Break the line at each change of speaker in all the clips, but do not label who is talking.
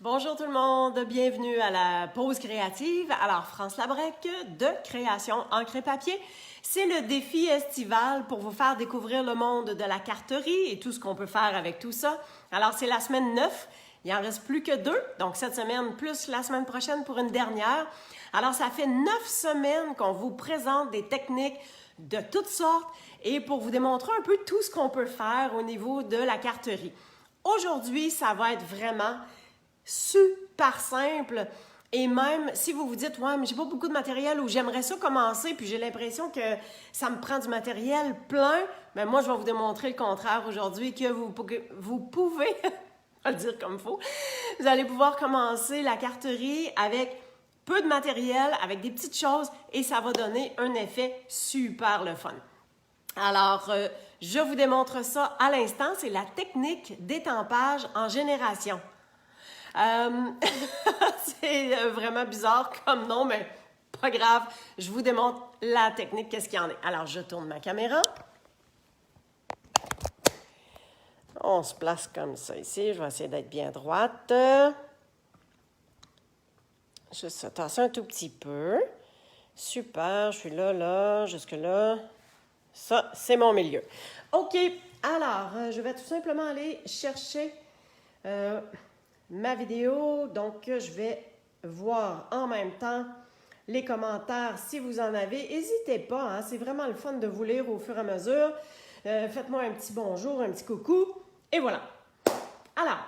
Bonjour tout le monde, bienvenue à la pause créative. Alors, France Labrec de Création Encre et Papier. C'est le défi estival pour vous faire découvrir le monde de la carterie et tout ce qu'on peut faire avec tout ça. Alors, c'est la semaine 9. Il en reste plus que 2, donc cette semaine plus la semaine prochaine pour une dernière. Alors, ça fait 9 semaines qu'on vous présente des techniques de toutes sortes et pour vous démontrer un peu tout ce qu'on peut faire au niveau de la carterie. Aujourd'hui, ça va être vraiment super simple. Et même si vous vous dites, ouais, mais j'ai pas beaucoup de matériel ou j'aimerais ça commencer, puis j'ai l'impression que ça me prend du matériel plein, mais moi, je vais vous démontrer le contraire aujourd'hui, que vous pouvez, on va le dire comme il faut, vous allez pouvoir commencer la carterie avec peu de matériel, avec des petites choses, et ça va donner un effet super le fun. Alors, je vous démontre ça à l'instant, c'est la technique d'étampage en génération. C'est vraiment bizarre comme nom, mais pas grave. Je vous démontre la technique, qu'est-ce qu'il y en a. Alors, je tourne ma caméra. On se place comme ça ici. Je vais essayer d'être bien droite. Juste tasser un tout petit peu. Super, je suis là, jusque-là. Ça, c'est mon milieu. OK, alors, je vais tout simplement aller chercher ma vidéo. Donc, je vais voir en même temps les commentaires si vous en avez. N'hésitez pas, hein, c'est vraiment le fun de vous lire au fur et à mesure. Faites-moi un petit bonjour, un petit coucou. Et voilà. Alors,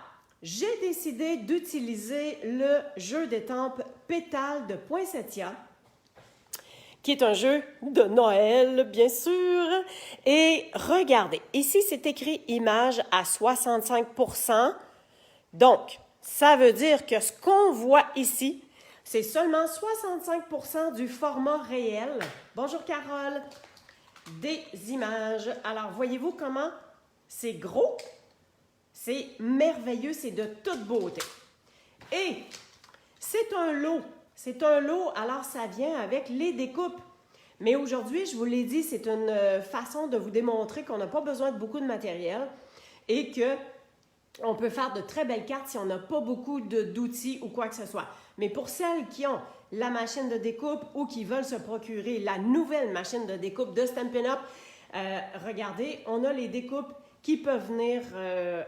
j'ai décidé d'utiliser le jeu d'étampes Pétales de Poinsettia, qui est un jeu de Noël, bien sûr. Et regardez, ici, c'est écrit image à 65%. Donc, ça veut dire que ce qu'on voit ici, c'est seulement 65% du format réel. Bonjour Carole, des images. Alors, voyez-vous comment c'est gros? C'est merveilleux, c'est de toute beauté. Et c'est un lot. C'est un lot, alors ça vient avec les découpes. Mais aujourd'hui, je vous l'ai dit, c'est une façon de vous démontrer qu'on n'a pas besoin de beaucoup de matériel et que on peut faire de très belles cartes si on n'a pas beaucoup d'outils ou quoi que ce soit. Mais pour celles qui ont la machine de découpe ou qui veulent se procurer la nouvelle machine de découpe de Stampin' Up, regardez, on a les découpes qui peuvent venir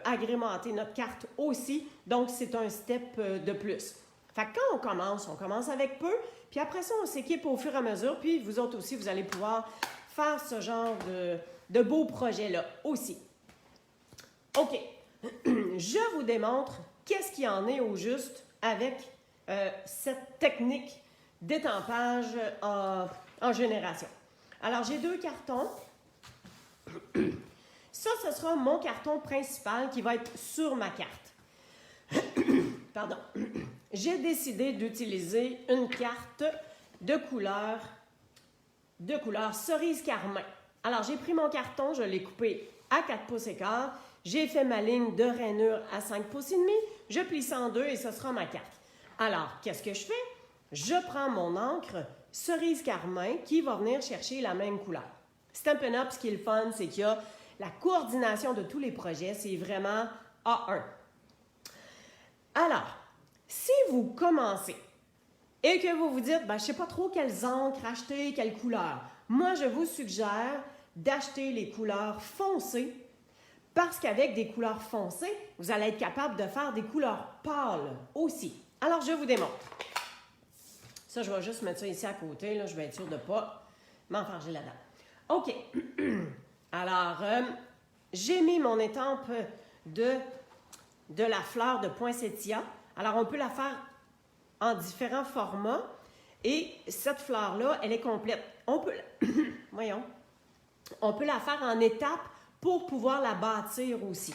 agrémenter notre carte aussi. Donc, c'est un step de plus. Fait que quand on commence avec peu, puis après ça, on s'équipe au fur et à mesure. Puis vous autres aussi, vous allez pouvoir faire ce genre de beaux projets-là aussi. OK. Je vous démontre qu'est-ce qu'il y en est au juste avec cette technique d'étampage en génération. Alors, j'ai 2 cartons. Ça, ce sera mon carton principal qui va être sur ma carte. Pardon. J'ai décidé d'utiliser une carte de couleur cerise carmin. Alors, j'ai pris mon carton, je l'ai coupé à 4 pouces et quart. J'ai fait ma ligne de rainure à 5 pouces et demi. Je plie ça en deux et ce sera ma carte. Alors, qu'est-ce que je fais? Je prends mon encre cerise carmin qui va venir chercher la même couleur. Stampin' Up, ce qui est le fun, c'est qu'il y a la coordination de tous les projets. C'est vraiment A1. Alors, si vous commencez et que vous vous dites, je ne sais pas trop quelles encres acheter, quelle couleur, moi, je vous suggère d'acheter les couleurs foncées parce qu'avec des couleurs foncées, vous allez être capable de faire des couleurs pâles aussi. Alors, je vous démontre. Ça, je vais juste mettre ça ici à côté. Là, je vais être sûre de ne pas m'enfarger là-dedans. OK. Alors, j'ai mis mon étampe de la fleur de poinsettia. Alors, on peut la faire en différents formats. Et cette fleur-là, elle est complète. On peut, voyons, on peut la faire en étapes pour pouvoir la bâtir aussi.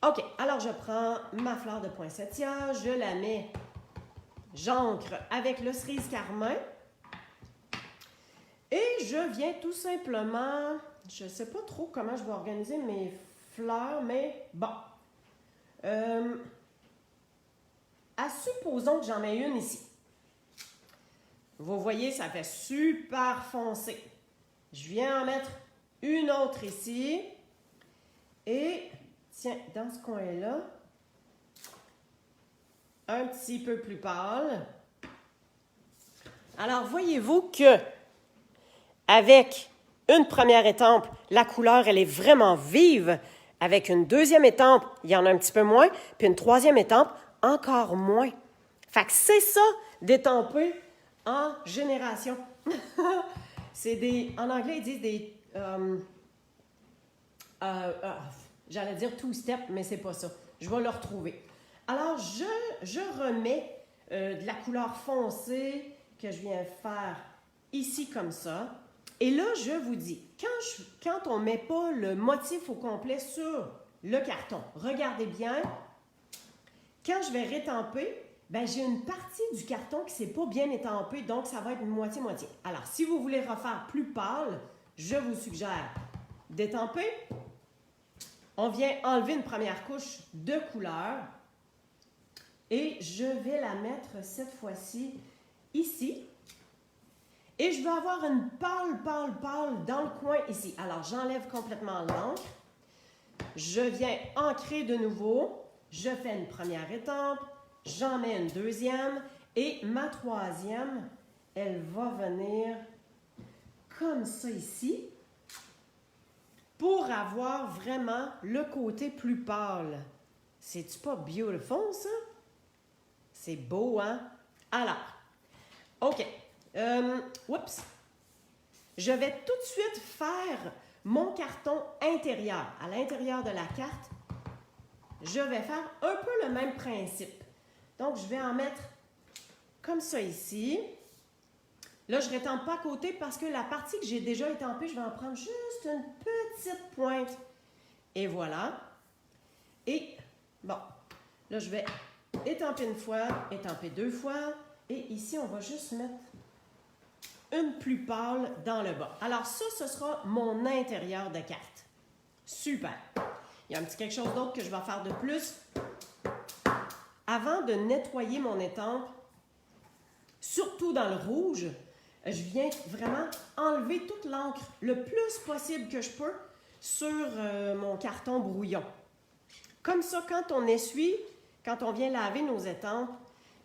OK, alors je prends ma fleur de poinsettia, je la mets, j'ancre avec le cerise carmin et je viens tout simplement, je ne sais pas trop comment je vais organiser mes fleurs, mais bon. Supposons que j'en mets une ici. Vous voyez, ça fait super foncé. Je viens en mettre une autre ici. Et, tiens, dans ce coin-là, un petit peu plus pâle. Alors, voyez-vous que avec une première étampe, la couleur, elle est vraiment vive. Avec une deuxième étampe, il y en a un petit peu moins. Puis une troisième étampe, encore moins. Fait que c'est ça, d'étamper en génération. C'est des... En anglais, ils disent des... j'allais dire two-step, mais c'est pas ça. Je vais le retrouver. Alors, je remets de la couleur foncée que je viens faire ici comme ça. Et là, je vous dis, quand on ne met pas le motif au complet sur le carton, regardez bien, quand je vais rétamper, ben, j'ai une partie du carton qui ne s'est pas bien étampée, donc ça va être une moitié-moitié. Alors, si vous voulez refaire plus pâle, je vous suggère d'étamper. On vient enlever une première couche de couleur et je vais la mettre cette fois-ci ici. Et je vais avoir une pâle dans le coin ici. Alors, j'enlève complètement l'encre. Je viens ancrer de nouveau. Je fais une première étampe. J'en mets une deuxième. Et ma troisième, elle va venir comme ça ici pour avoir vraiment le côté plus pâle. C'est-tu pas beautiful, ça? C'est beau, hein? Alors, OK. Oups. Je vais tout de suite faire mon carton intérieur. À l'intérieur de la carte, je vais faire un peu le même principe. Donc, je vais en mettre comme ça ici. Là, je ne rétampe pas à côté parce que la partie que j'ai déjà étampée, je vais en prendre juste une petite pointe. Et voilà. Et, bon, là, je vais étamper une fois, étamper deux fois. Et ici, on va juste mettre une plus pâle dans le bas. Alors ça, ce sera mon intérieur de carte. Super! Il y a un petit quelque chose d'autre que je vais faire de plus. Avant de nettoyer mon étampe, surtout dans le rouge, je viens vraiment enlever toute l'encre le plus possible que je peux sur mon carton brouillon. Comme ça, quand on essuie, quand on vient laver nos étampes,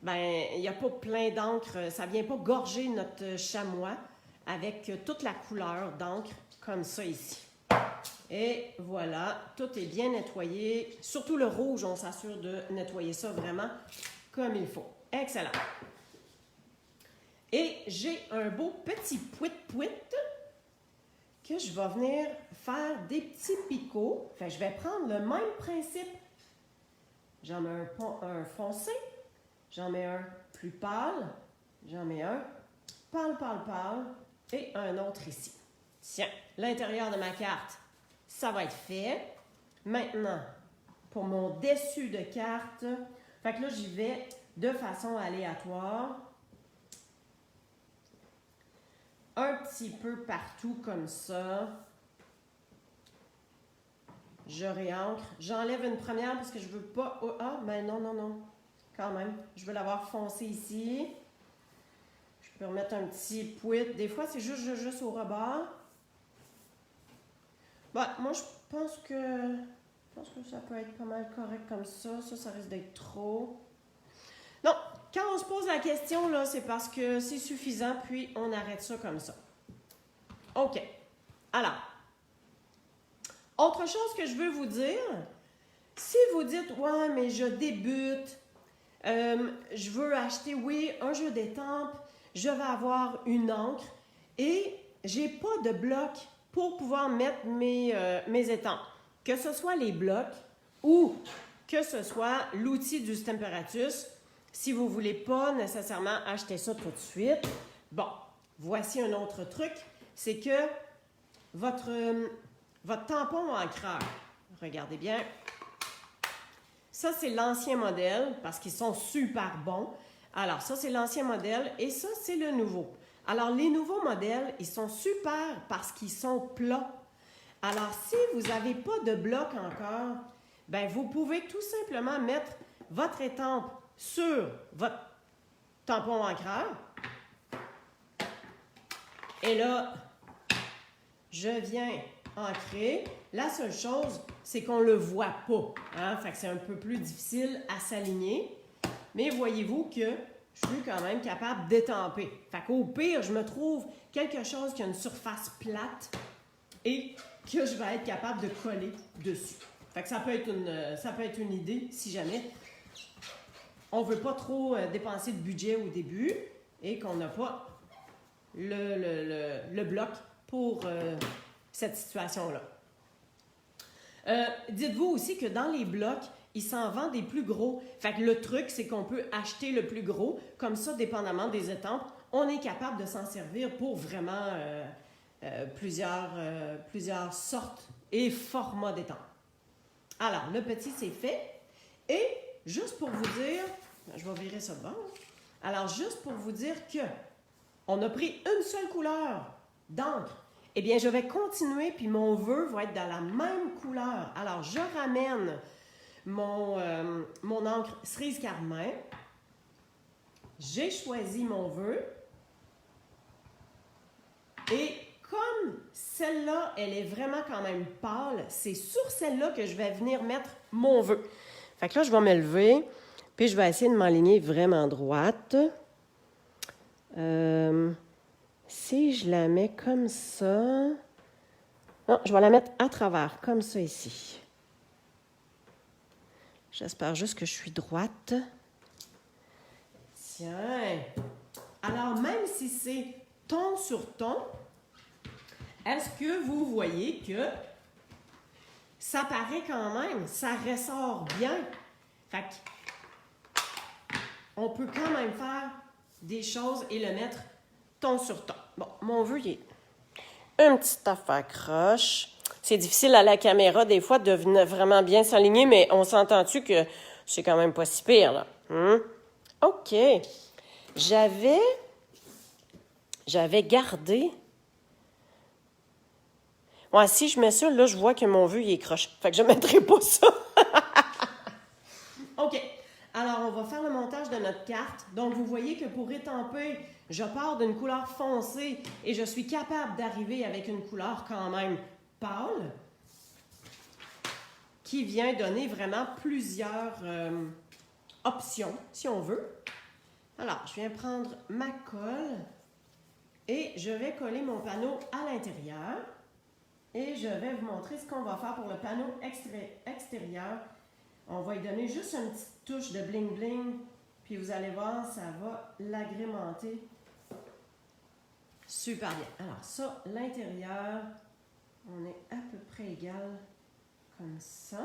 ben, il n'y a pas plein d'encre, ça ne vient pas gorger notre chamois avec toute la couleur d'encre comme ça ici. Et voilà, tout est bien nettoyé. Surtout le rouge, on s'assure de nettoyer ça vraiment comme il faut. Excellent. Et j'ai un beau petit pouit-pouit que je vais venir faire des petits picots. Fait, je vais prendre le même principe. J'en mets un foncé. J'en mets un plus pâle, j'en mets un pâle et un autre ici. Tiens, l'intérieur de ma carte, ça va être fait. Maintenant, pour mon dessus de carte, fait que là, j'y vais de façon aléatoire. Un petit peu partout comme ça. Je réancre. J'enlève une première parce que je veux pas... Oh, ah, mais non. Quand même. Je veux l'avoir foncé ici. Je peux remettre un petit pouit. Des fois, c'est juste au rebord. Bon, moi, je pense que ça peut être pas mal correct comme ça. Ça risque d'être trop. Non, quand on se pose la question, là, c'est parce que c'est suffisant, puis on arrête ça comme ça. OK. Alors, autre chose que je veux vous dire, si vous dites, ouais, mais je débute, je veux acheter, oui, un jeu d'étampes, je vais avoir une encre et j'ai pas de bloc pour pouvoir mettre mes étampes. Que ce soit les blocs ou que ce soit l'outil du Stemperatus, si vous ne voulez pas nécessairement acheter ça tout de suite, bon, voici un autre truc, c'est que votre tampon encreur, regardez bien, ça, c'est l'ancien modèle parce qu'ils sont super bons. Alors, ça, c'est l'ancien modèle et ça, c'est le nouveau. Alors, les nouveaux modèles, ils sont super parce qu'ils sont plats. Alors, si vous n'avez pas de bloc encore, ben vous pouvez tout simplement mettre votre étampe sur votre tampon encreur. Et là, je viens ancrer. La seule chose, c'est qu'on ne le voit pas. Hein? Fait que c'est un peu plus difficile à s'aligner. Mais voyez-vous que je suis quand même capable d'étamper. Fait qu'au pire, je me trouve quelque chose qui a une surface plate et que je vais être capable de coller dessus. Fait que ça peut être une idée si jamais on ne veut pas trop dépenser de budget au début et qu'on n'a pas le bloc pour cette situation-là. Dites-vous aussi que dans les blocs, il s'en vend des plus gros. Fait que le truc, c'est qu'on peut acheter le plus gros. Comme ça, dépendamment des étampes, on est capable de s'en servir pour vraiment plusieurs sortes et formats d'étampes. Alors, le petit, c'est fait. Et juste pour vous dire, je vais virer ça de bord. Alors, juste pour vous dire que on a pris une seule couleur d'encre. Eh bien, je vais continuer, puis mon vœu va être dans la même couleur. Alors, je ramène mon encre cerise carmin. J'ai choisi mon vœu. Et comme celle-là, elle est vraiment quand même pâle, c'est sur celle-là que je vais venir mettre mon vœu. Fait que là, je vais me lever, puis je vais essayer de m'aligner vraiment droite. Si je la mets comme ça... Non, je vais la mettre à travers, comme ça ici. J'espère juste que je suis droite. Tiens! Alors, même si c'est ton sur ton, est-ce que vous voyez que ça paraît quand même, ça ressort bien? Fait qu'on peut quand même faire des choses et le mettre ton sur ton. Bon, mon vœu, il est une petite affaire croche. C'est difficile à la caméra, des fois, de vraiment bien s'aligner, mais on s'entend-tu que c'est quand même pas si pire, là? OK. J'avais gardé... Ouais, si je mets ça, là, je vois que mon vœu, il est croche. Fait que je ne mettrai pas ça. OK. Alors, on va faire le montage de notre carte. Donc, vous voyez que pour étamper, je pars d'une couleur foncée et je suis capable d'arriver avec une couleur quand même pâle qui vient donner vraiment plusieurs options, si on veut. Alors, je viens prendre ma colle et je vais coller mon panneau à l'intérieur. Et je vais vous montrer ce qu'on va faire pour le panneau extérieur. On va y donner juste une petite touche de bling-bling. Puis vous allez voir, ça va l'agrémenter super bien. Alors ça, l'intérieur, on est à peu près égal comme ça.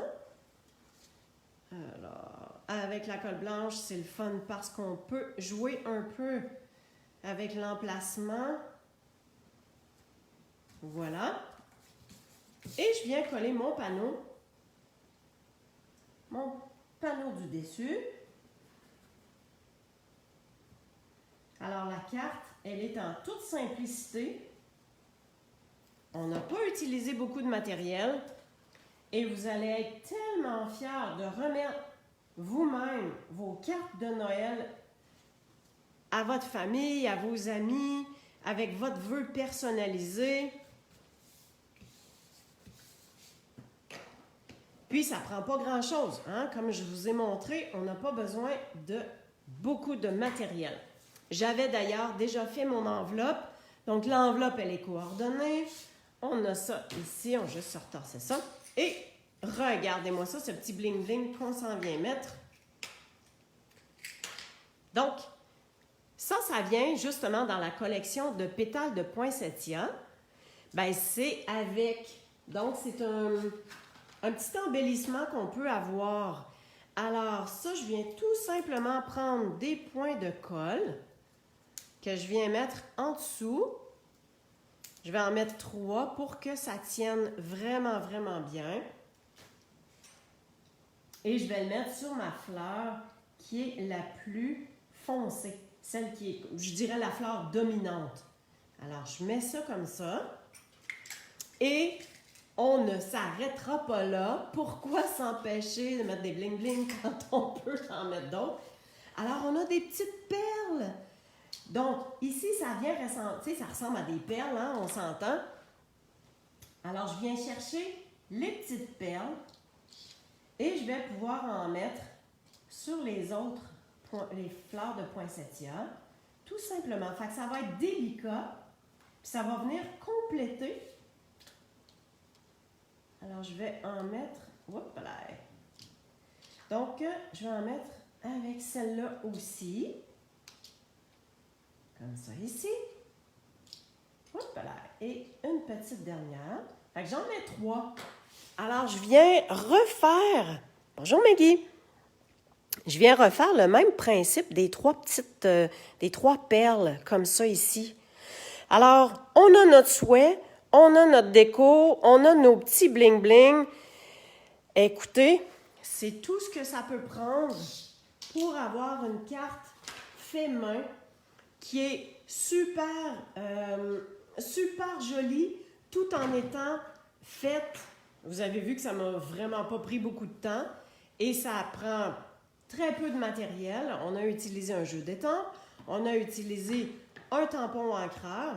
Alors, avec la colle blanche, c'est le fun parce qu'on peut jouer un peu avec l'emplacement. Voilà. Et je viens coller mon panneau du dessus. Alors la carte, elle est en toute simplicité. On n'a pas utilisé beaucoup de matériel. Et vous allez être tellement fiers de remettre vous-même vos cartes de Noël à votre famille, à vos amis, avec votre vœu personnalisé. Puis, ça ne prend pas grand-chose. Hein? Comme je vous ai montré, on n'a pas besoin de beaucoup de matériel. J'avais d'ailleurs déjà fait mon enveloppe. Donc, l'enveloppe, elle est coordonnée. On a ça ici. On va juste retasser ça. Et regardez-moi ça, ce petit bling-bling qu'on s'en vient mettre. Donc, ça vient justement dans la collection de pétales de poinsettia. Ben, c'est avec... Donc, c'est un petit embellissement qu'on peut avoir. Alors, ça, je viens tout simplement prendre des points de colle que je viens mettre en dessous. Je vais en mettre 3 pour que ça tienne vraiment, vraiment bien. Et je vais le mettre sur ma fleur qui est la plus foncée. Celle qui est, je dirais, la fleur dominante. Alors, je mets ça comme ça. Et... on ne s'arrêtera pas là. Pourquoi s'empêcher de mettre des bling-bling quand on peut en mettre d'autres? Alors, on a des petites perles. Donc, ici, ça vient ressembler, ça ressemble à des perles, hein, on s'entend. Alors, je viens chercher les petites perles et je vais pouvoir en mettre sur les autres les fleurs de poinsettia. Tout simplement. Fait que ça va être délicat. Puis ça va venir compléter. Alors, je vais en mettre... Oups là. Donc, je vais en mettre avec celle-là aussi. Comme ça ici. Oups là. Et une petite dernière. Fait que j'en mets 3. Alors, je viens refaire... Bonjour Maggie. Je viens refaire le même principe des 3 perles, comme ça ici. Alors, on a notre souhait, on a notre déco, on a nos petits bling-bling. Écoutez, c'est tout ce que ça peut prendre pour avoir une carte fait main qui est super, super jolie, tout en étant faite. Vous avez vu que ça m'a vraiment pas pris beaucoup de temps et ça prend très peu de matériel. On a utilisé un jeu d'étampes, on a utilisé un tampon encreur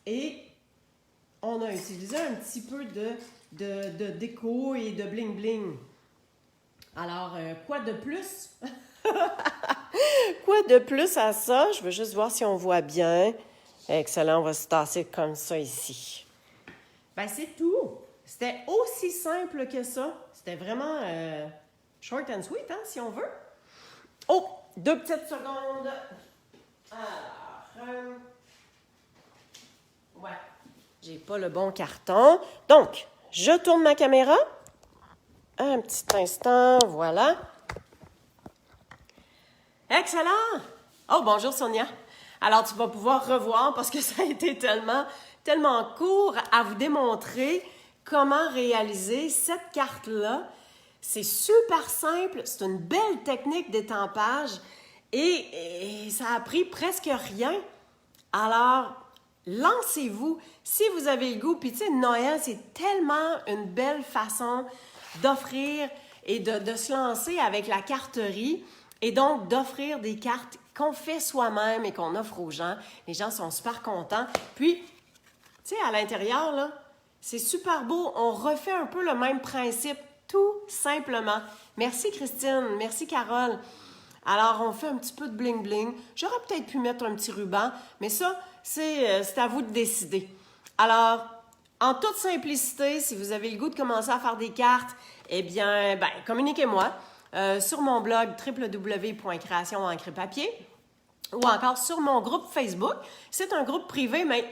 et on a utilisé un petit peu de déco et de bling-bling. Alors, quoi de plus? Quoi de plus à ça? Je veux juste voir si on voit bien. Excellent, on va se tasser comme ça ici. Ben, c'est tout. C'était aussi simple que ça. C'était vraiment short and sweet, hein, si on veut. Oh, 2 petites secondes. Alors, ouais, j'ai pas le bon carton. Donc, je tourne ma caméra. Un petit instant, voilà. Excellent! Oh, bonjour Sonia. Alors, tu vas pouvoir revoir parce que ça a été tellement court à vous démontrer comment réaliser cette carte-là. C'est super simple, c'est une belle technique d'étampage et ça a pris presque rien. Alors, lancez-vous si vous avez le goût. Puis tu sais, Noël, c'est tellement une belle façon d'offrir et de se lancer avec la carterie et donc d'offrir des cartes qu'on fait soi-même et qu'on offre aux gens. Les gens sont super contents. Puis, tu sais, à l'intérieur, là, c'est super beau. On refait un peu le même principe, tout simplement. Merci Christine, merci Carole. Alors, on fait un petit peu de bling-bling. J'aurais peut-être pu mettre un petit ruban, mais ça, c'est à vous de décider. Alors, en toute simplicité, si vous avez le goût de commencer à faire des cartes, eh bien, communiquez-moi sur mon blog www.creationencrepapier ou encore sur mon groupe Facebook. C'est un groupe privé, mais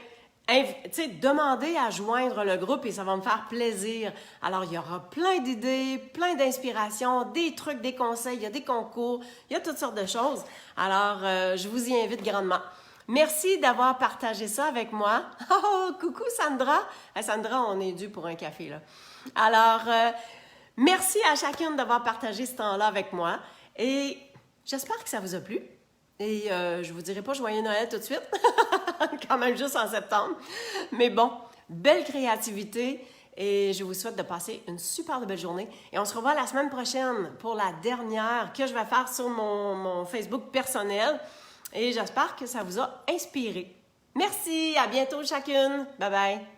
demandez à joindre le groupe et ça va me faire plaisir. Alors, il y aura plein d'idées, plein d'inspirations, des trucs, des conseils, il y a des concours, il y a toutes sortes de choses. Alors, je vous y invite grandement. Merci d'avoir partagé ça avec moi. Oh, coucou Sandra! Sandra, on est dû pour un café, là. Alors, merci à chacune d'avoir partagé ce temps-là avec moi et j'espère que ça vous a plu. Et je vous dirai pas joyeux Noël tout de suite, quand même juste en septembre. Mais bon, belle créativité et je vous souhaite de passer une super belle journée. Et on se revoit la semaine prochaine pour la dernière que je vais faire sur mon Facebook personnel. Et j'espère que ça vous a inspiré. Merci, à bientôt chacune. Bye bye.